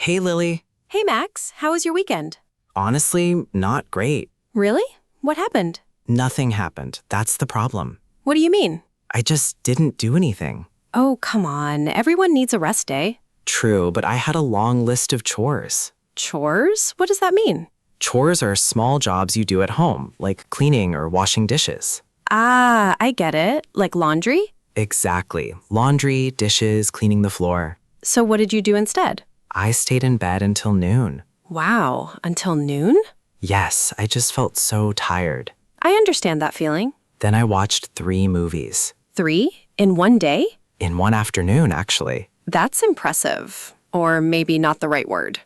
Hey, Lily. Hey, Max. How was your weekend? Honestly, not great. Really? What happened? Nothing happened. That's the problem. What do you mean? I just didn't do anything. Oh, come on. Everyone needs a rest day. True, but I had a long list of chores. Chores? What does that mean? Chores are small jobs you do at home, like cleaning or washing dishes. Ah, I get it. Like laundry? Exactly. Laundry, dishes, cleaning the floor. So what did you do instead? I stayed in bed until noon. Wow, until noon? Yes, I just felt so tired. I understand that feeling. Then I watched 3 movies. 3? In one day? In one afternoon, actually. That's impressive. Or maybe not the right word.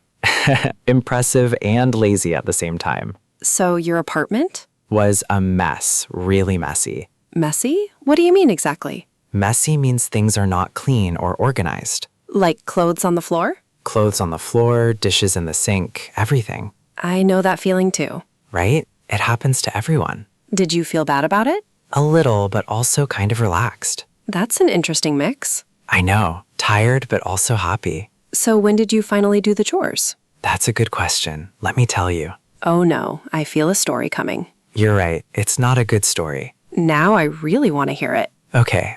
Impressive and lazy at the same time. So your apartment? Was a mess, really messy. Messy? What do you mean exactly? Messy means things are not clean or organized. Like clothes on the floor? Clothes on the floor, dishes in the sink, everything. I know that feeling too. Right? It happens to everyone. Did you feel bad about it? A little, but also kind of relaxed. That's an interesting mix. I know. Tired, but also happy. So when did you finally do the chores? That's a good question. Let me tell you. Oh no, I feel a story coming. You're right. It's not a good story. Now I really want to hear it. Okay.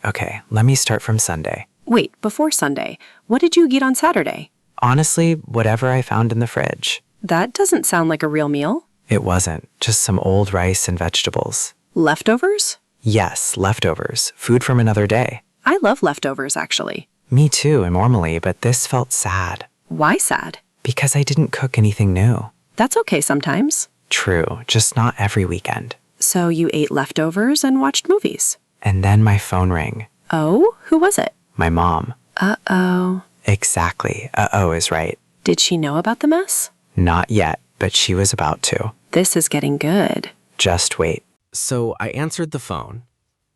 Let me start from Sunday. Wait, before Sunday, what did you eat on Saturday? Honestly, whatever I found in the fridge. That doesn't sound like a real meal. It wasn't. Just some old rice and vegetables. Leftovers? Yes, leftovers. Food from another day. I love leftovers, actually. Me too, normally, but this felt sad. Why sad? Because I didn't cook anything new. That's okay sometimes. True, just not every weekend. So you ate leftovers and watched movies. And then my phone rang. Oh, who was it? My mom. Uh-oh. Exactly. Uh-oh is right. Did she know about the mess? Not yet, but she was about to. This is getting good. Just wait. So I answered the phone.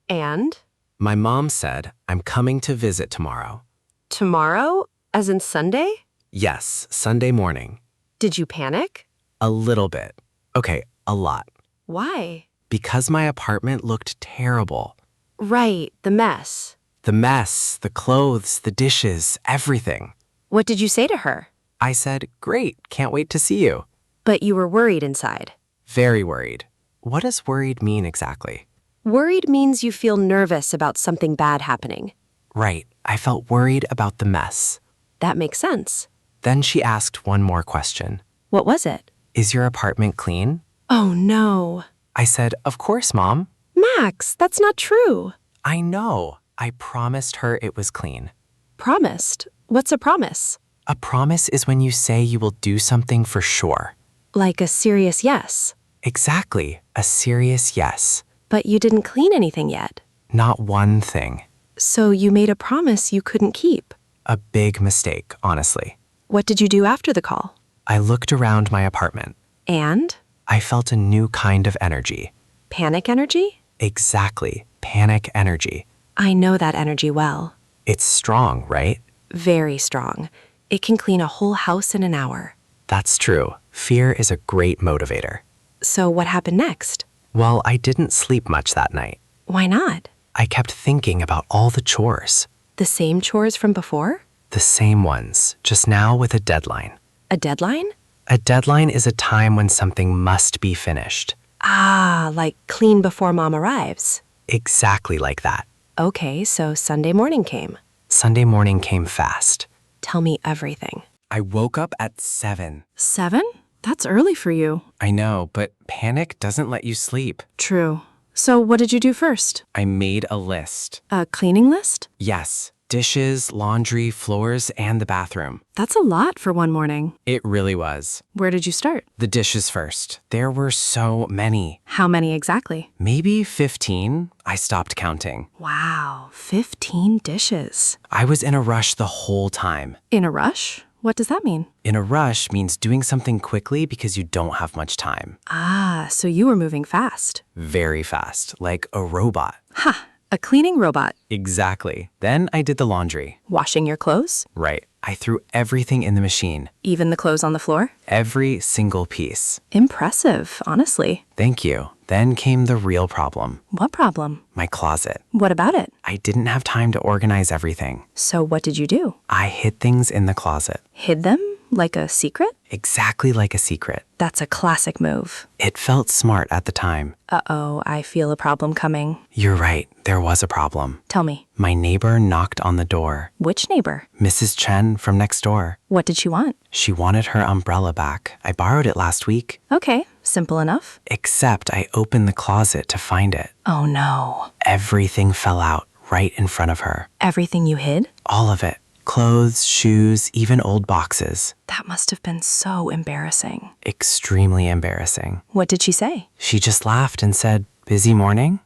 And? My mom said, I'm coming to visit tomorrow. Tomorrow? As in Sunday? Yes, Sunday morning. Did you panic? A little bit. Okay, a lot. Why? Because my apartment looked terrible. Right, the mess. The mess, the clothes, the dishes, everything. What did you say to her? I said, great, can't wait to see you. But you were worried inside. Very worried. What does worried mean exactly? Worried means you feel nervous about something bad happening. Right, I felt worried about the mess. That makes sense. Then she asked one more question. What was it? Is your apartment clean? Oh, no. I said, of course, Mom. Max, that's not true. I know. I promised her it was clean. Promised? What's a promise? A promise is when you say you will do something for sure. Like a serious yes. Exactly, a serious yes. But you didn't clean anything yet. Not one thing. So you made a promise you couldn't keep. A big mistake, honestly. What did you do after the call? I looked around my apartment. And? I felt a new kind of energy. Panic energy? Exactly, panic energy. I know that energy well. It's strong, right? Very strong. It can clean a whole house in an hour. That's true. Fear is a great motivator. So what happened next? Well, I didn't sleep much that night. Why not? I kept thinking about all the chores. The same chores from before? The same ones, just now with a deadline. A deadline? A deadline is a time when something must be finished. Ah, like clean before Mom arrives. Exactly like that. Okay, so Sunday morning came. Sunday morning came fast. Tell me everything. I woke up at 7. 7? That's early for you. I know, but panic doesn't let you sleep. True. So what did you do first? I made a list. A cleaning list? Yes, dishes, laundry, floors, and the bathroom. That's a lot for one morning. It really was. Where did you start? The dishes first. There were so many. How many exactly? Maybe 15. I stopped counting. Wow, 15 dishes. I was in a rush the whole time. In a rush? What does that mean? In a rush means doing something quickly because you don't have much time. Ah, so you were moving fast. Very fast, like a robot. Ha! A cleaning robot. Exactly. Then I did the laundry. Washing your clothes? Right. I threw everything in the machine. Even the clothes on the floor? Every single piece. Impressive, honestly. Thank you. Then came the real problem. What problem? My closet. What about it? I didn't have time to organize everything. So what did you do? I hid things in the closet. Hid them? Like a secret? Exactly like a secret. That's a classic move. It felt smart at the time. Uh-oh, I feel a problem coming. You're right, there was a problem. Tell me, My neighbor knocked on the door. which neighbor? Mrs. Chen from next door. What did she want? She wanted her umbrella back. I borrowed it last week. Okay, simple enough. Except I opened the closet to find it. Oh no. Everything fell out right in front of her. Everything you hid? All of it. Clothes, shoes, even old boxes. That must have been so embarrassing. Extremely embarrassing. What did she say? She just laughed and said, "Busy morning?"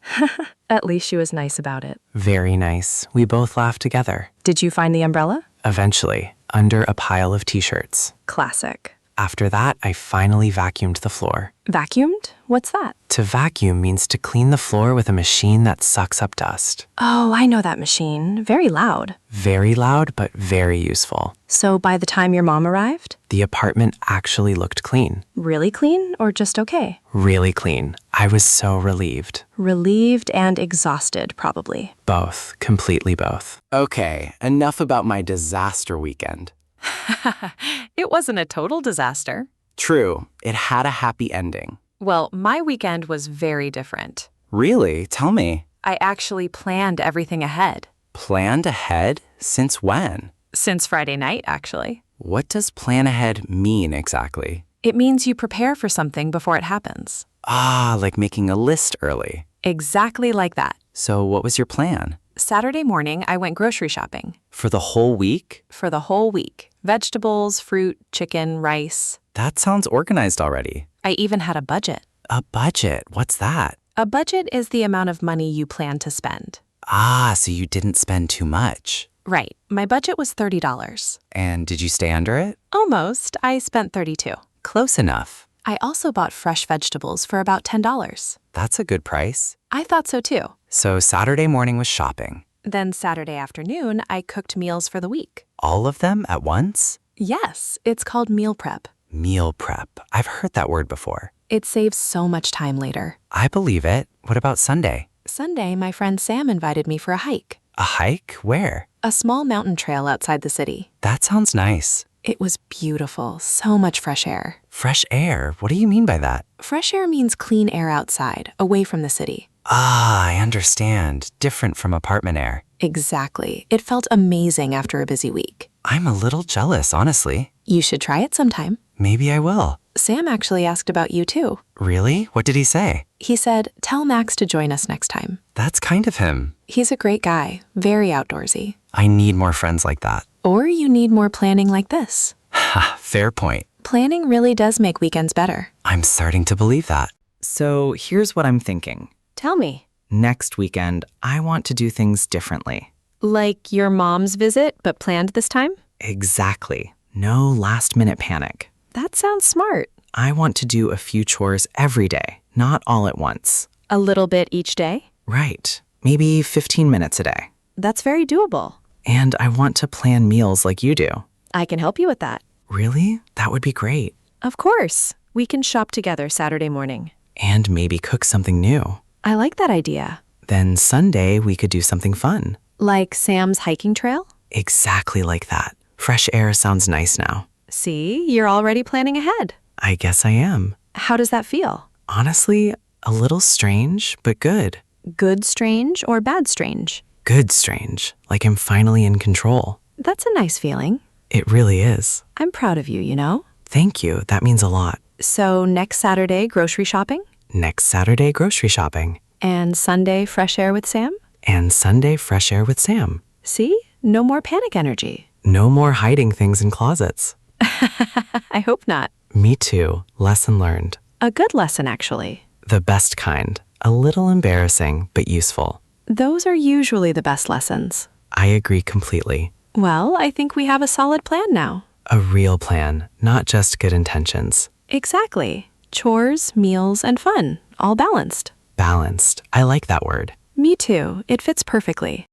At least she was nice about it. Very nice. We both laughed together. Did you find the umbrella? Eventually, under a pile of t-shirts. Classic. After that, I finally vacuumed the floor. Vacuumed? What's that? To vacuum means to clean the floor with a machine that sucks up dust. Oh, I know that machine. Very loud. Very loud, but very useful. So by the time your mom arrived? The apartment actually looked clean. Really clean or just okay? Really clean. I was so relieved. Relieved and exhausted, probably. Both. Completely both. Okay, enough about my disaster weekend. It wasn't a total disaster. True, it had a happy ending. Well, my weekend was very different. Really? Tell me. I actually planned everything ahead. Planned ahead? Since when? Since Friday night, actually. What does plan ahead mean exactly? It means you prepare for something before it happens. Ah, like making a list early. Exactly like that. So what was your plan? Saturday morning, I went grocery shopping. For the whole week? For the whole week. Vegetables, fruit, chicken, rice. That sounds organized already. I even had a budget. A budget? What's that? A budget is the amount of money you plan to spend. Ah, so you didn't spend too much. Right. My budget was $30. And did you stay under it? Almost. I spent $32. Close enough. I also bought fresh vegetables for about $10. That's a good price. I thought so too. So Saturday morning was shopping. Then Saturday afternoon, I cooked meals for the week. All of them at once? Yes, it's called meal prep. Meal prep. I've heard that word before. It saves so much time later. I believe it. What about Sunday? Sunday, my friend Sam invited me for a hike. A hike? Where? A small mountain trail outside the city. That sounds nice. It was beautiful, so much fresh air. Fresh air? What do you mean by that? Fresh air means clean air outside, away from the city. Ah, I understand. Different from apartment air. Exactly. It felt amazing after a busy week. I'm a little jealous, honestly. You should try it sometime. Maybe I will. Sam actually asked about you too. Really? What did he say? He said, tell Max to join us next time. That's kind of him. He's a great guy, very outdoorsy. I need more friends like that. Or you need more planning like this. Ha, fair point. Planning really does make weekends better. I'm starting to believe that. So here's what I'm thinking. Tell me. Next weekend, I want to do things differently. Like your mom's visit, but planned this time? Exactly. No last-minute panic. That sounds smart. I want to do a few chores every day, not all at once. A little bit each day? Right. Maybe 15 minutes a day. That's very doable. And I want to plan meals like you do. I can help you with that. Really? That would be great. Of course. We can shop together Saturday morning. And maybe cook something new. I like that idea. Then Sunday, we could do something fun. Like Sam's hiking trail? Exactly like that. Fresh air sounds nice now. See, you're already planning ahead. I guess I am. How does that feel? Honestly, a little strange, but good. Good strange or bad strange? Good strange, like I'm finally in control. That's a nice feeling. It really is. I'm proud of you, you know? Thank you, that means a lot. So next Saturday, grocery shopping? Next Saturday, grocery shopping. And Sunday, fresh air with Sam? And Sunday, fresh air with Sam. See? No more panic energy. No more hiding things in closets. I hope not. Me too. Lesson learned. A good lesson, actually. The best kind. A little embarrassing, but useful. Those are usually the best lessons. I agree completely. Well, I think we have a solid plan now. A real plan, not just good intentions. Exactly. Chores, meals, and fun. All balanced. Balanced. I like that word. Me too. It fits perfectly.